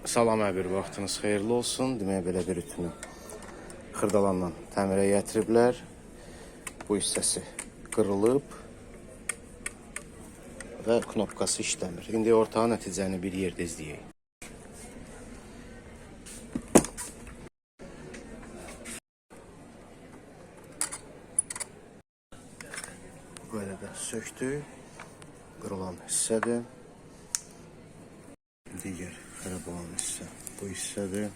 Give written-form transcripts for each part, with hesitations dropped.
Salam əbir, vaxtınız xeyirli olsun. Demək, belə bir ütünü xırdalandan təmirə gətiriblər. Bu hissəsi qırılıb və knopkası işləmir. İndi orta nəticəni bir yerdə izləyək. Böyle də söktü. Qırılan hissədir. Digər xarab olan hissə bu hissədir.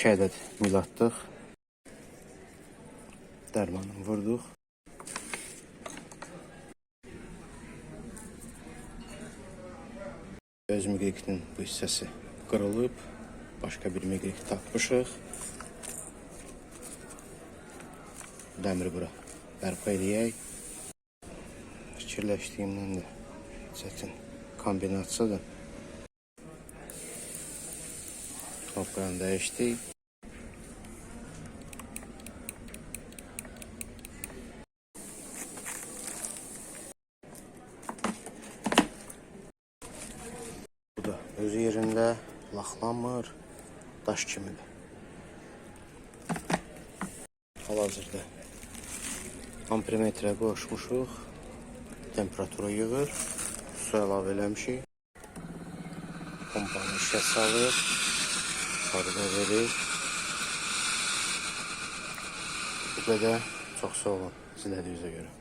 İki ədəd mil atdıq. Dərmanını vurduq. Öz miqrikinin bu hissəsi qırılıb. Başqa bir miqrik tapmışıq. Dəmiri bura bərpa eləyək. Fikirləşdiyimdən də çətin kombinasiyadır. Knopkanı dəyişdik. Bu da öz yerində laxlanmır, daş kimidir. Hal-hazırda ampermetrə qoşmuşuq. Temperatura yığır. Su əlavə eləmişik. Pompanı işə salır. Sarıda verir. Bu qədər. Çox sağ olun izlədiyinizə görə.